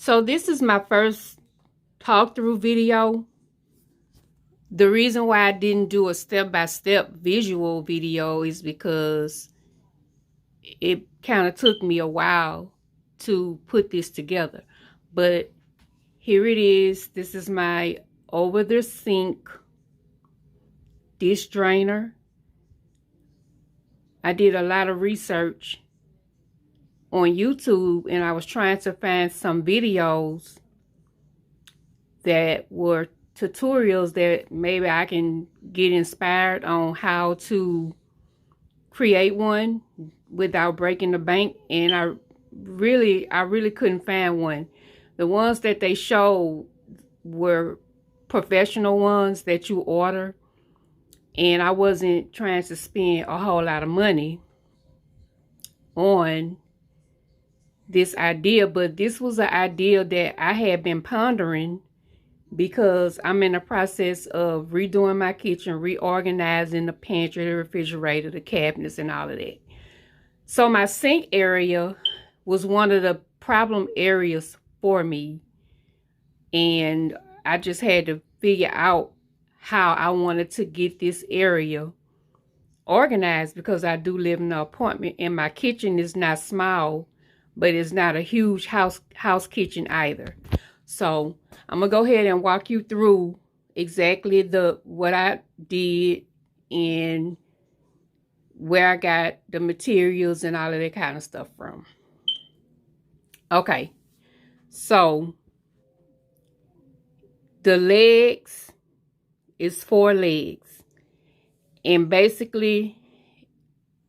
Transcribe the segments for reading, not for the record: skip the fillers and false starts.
So this is my first talk through video. The reason why I didn't do a step-by-step visual video is because it kind of took me a while to put this together. But here it is. This is my over the sink dish drainer. I did a lot of research on YouTube and I was trying to find some videos that were tutorials that maybe I can get inspired on how to create one without breaking the bank. And I really couldn't find one. The ones that they showed were professional ones that you order, and I wasn't trying to spend a whole lot of money on this idea, but this was an idea that I had been pondering because I'm in the process of redoing my kitchen, reorganizing the pantry, the refrigerator, the cabinets, and all of that. So my sink area was one of the problem areas for me, and I just had to figure out how I wanted to get this area organized because I do live in an apartment and my kitchen is not small, but it's not a huge house kitchen either. So I'm gonna go ahead and walk you through exactly what I did and where I got the materials and all of that kind of stuff from. Okay, so the legs is 4 legs, and basically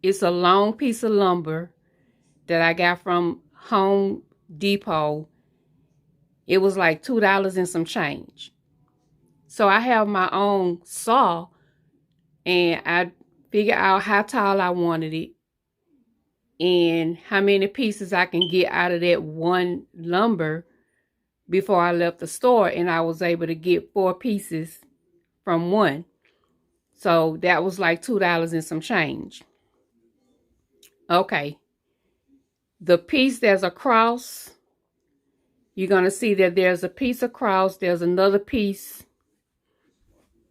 it's a long piece of lumber that I got from Home Depot. It was like $2 and some change. So I have my own saw and I figured out how tall I wanted it and how many pieces I can get out of that one lumber before I left the store, and I was able to get 4 pieces from one. So that was like $2 and some change. Okay. The piece that's across, you're going to see that there's a piece across. There's another piece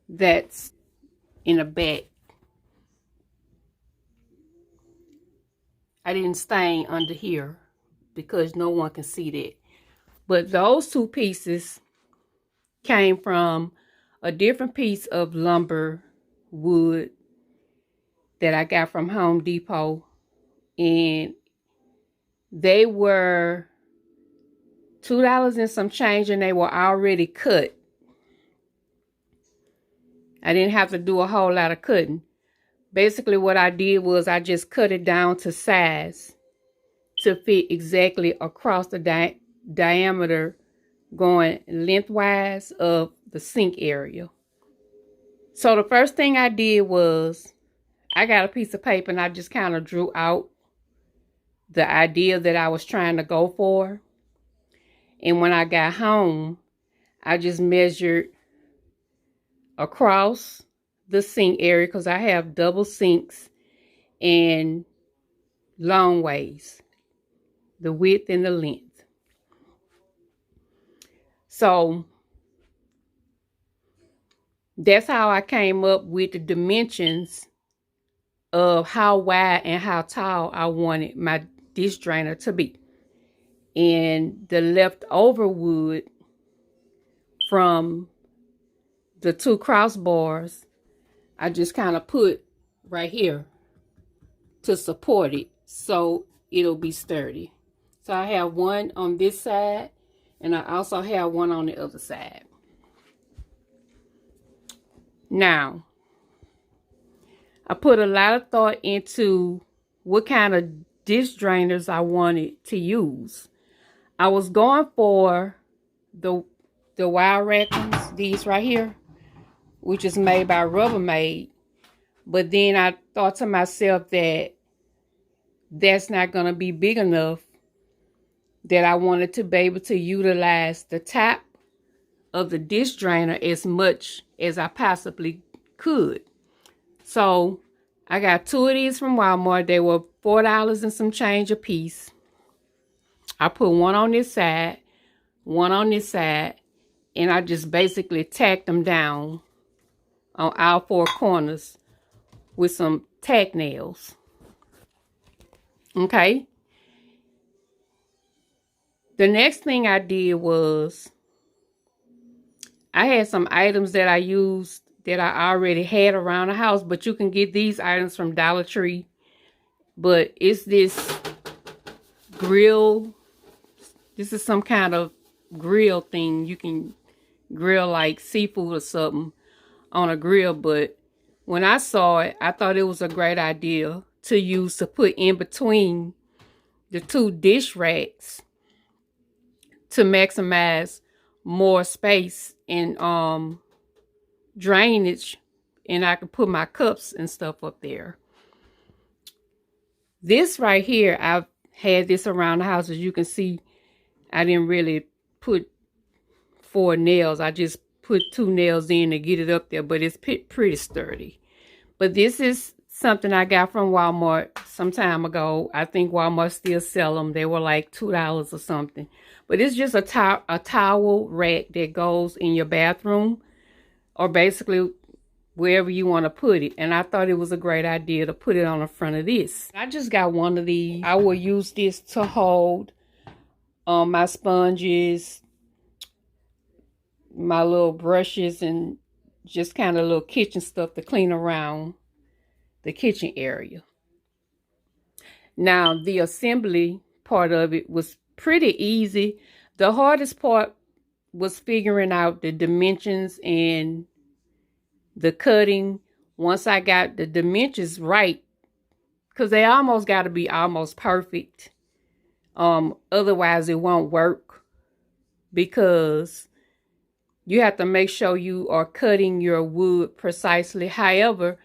that's in the back. I didn't stain under here because no one can see that. But those 2 pieces came from a different piece of lumber wood that I got from Home Depot, and they were $2 and some change, and they were already cut. I didn't have to do a whole lot of cutting. Basically what I did was I just cut it down to size to fit exactly across the diameter going lengthwise of the sink area. So the first thing I did was I got a piece of paper and I just kind of drew out the idea that I was trying to go for. And when I got home, I just measured across the sink area because I have double sinks and long ways, the width and the length. So that's how I came up with the dimensions of how wide and how tall I wanted my dish drainer to be. And the leftover wood from the 2 crossbars, I just kind of put right here to support it so it'll be sturdy. So I have one on this side and I also have one on the other side. Now, I put a lot of thought into what kind of dish drainers I wanted to use. I was going for the wrack ones, these right here, which is made by Rubbermaid. But then I thought to myself that that's not going to be big enough, that I wanted to be able to utilize the top of the dish drainer as much as I possibly could. So I got 2 of these from Walmart. They were $4 and some change a piece. I put one on this side, one on this side, and I just basically tacked them down on all four corners with some tack nails. Okay. The next thing I did was I had some items that I used that I already had around the house, but you can get these items from Dollar Tree. But it's this grill. This is some kind of grill thing. You can grill like seafood or something on a grill. But when I saw it, I thought it was a great idea to use to put in between the two dish racks to maximize more space and drainage, and I could put my cups and stuff up there. This right here, I've had this around the house. As you can see, I didn't really put 4 nails. I just put 2 nails in to get it up there, but it's pretty sturdy. But this is something I got from Walmart some time ago. I think Walmart still sell them. They were like $2 or something. But it's just a towel rack that goes in your bathroom, or basically wherever you want to put it. And I thought it was a great idea to put it on the front of this. I just got one of these. I will use this to hold my sponges, my little brushes, and just kind of little kitchen stuff to clean around the kitchen area. Now, the assembly part of it was pretty easy. The hardest part was figuring out the dimensions and the cutting. Once I got the dimensions right, because they almost got to be almost perfect. Otherwise it won't work, because you have to make sure you are cutting your wood precisely. However,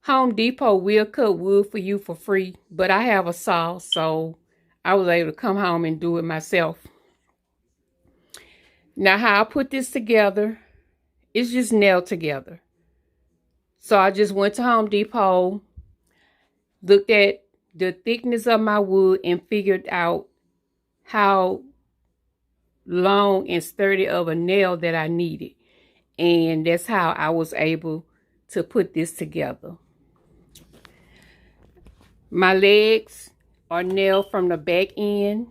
Home Depot will cut wood for you for free, but I have a saw, so I was able to come home and do it myself. Now, how I put this together, it's just nailed together. So I just went to Home Depot, looked at the thickness of my wood, and figured out how long and sturdy of a nail that I needed. And that's how I was able to put this together. My legs are nailed from the back end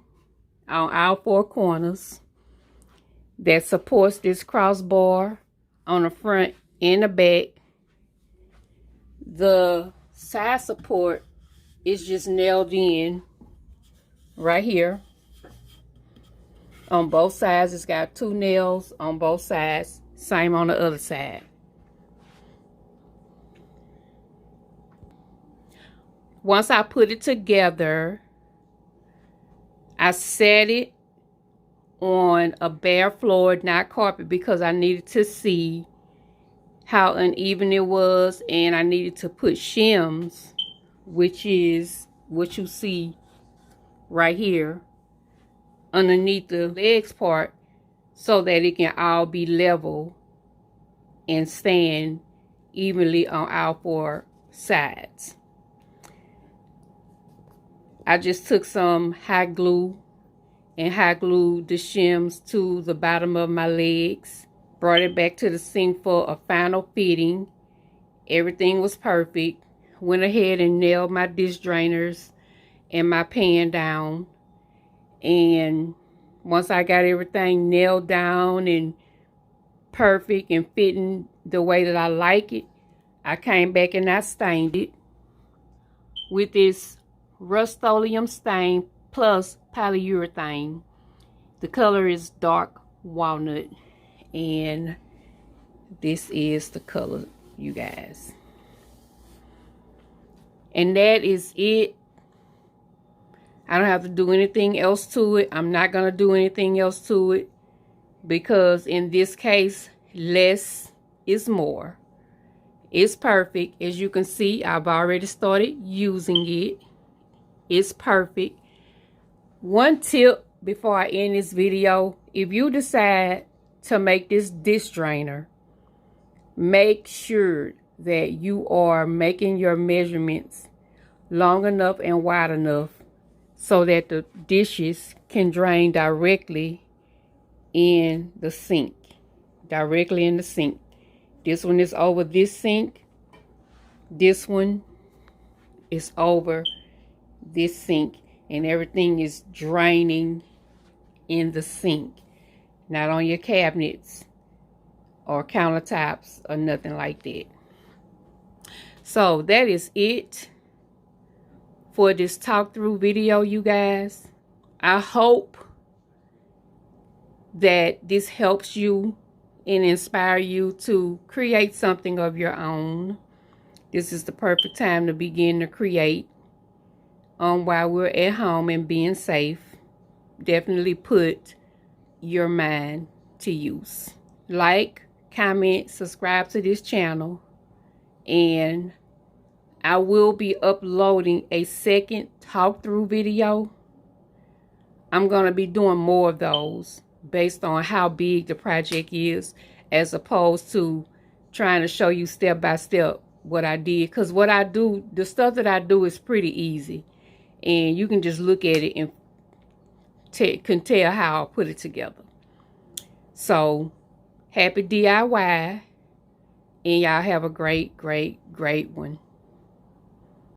on all 4 corners. That supports this crossbar on the front and the back. The side support is just nailed in right here on both sides. It's got 2 nails on both sides, same on the other side. Once I put it together, I set it on a bare floor, not carpet, because I needed to see how uneven it was, and I needed to put shims, which is what you see right here, underneath the legs part, so that it can all be level and stand evenly on all 4 sides. I just took some hot glue and hot glued the shims to the bottom of my legs. Brought it back to the sink for a final fitting. Everything was perfect. Went ahead and nailed my dish drainers and my pan down. And once I got everything nailed down and perfect and fitting the way that I like it, I came back and I stained it with this Rust-Oleum stain plus polyurethane. The color is dark walnut, and this is the color, you guys. And that is it. I don't have to do anything else to it. I'm not going to do anything else to it, because in this case, less is more. It's perfect. As you can see, I've already started using it. It's perfect. One tip before I end this video: if you decide to make this dish drainer, make sure that you are making your measurements long enough and wide enough so that the dishes can drain directly in the sink, directly in the sink. This one is over this sink. This one is over this sink, and everything is draining in the sink, not on your cabinets or countertops or nothing like that. So that is it for this talk through video, you guys. I hope that this helps you and inspire you to create something of your own. This is the perfect time to begin to create while we're at home and being safe. Definitely put your mind to use. Like, comment, subscribe to this channel, and I will be uploading a second talk through video. I'm going to be doing more of those based on how big the project is, as opposed to trying to show you step by step what I did. Because what I do, the stuff that I do is pretty easy, and you can just look at it and can tell how I put it together. So happy DIY, and y'all have a great, great, great one.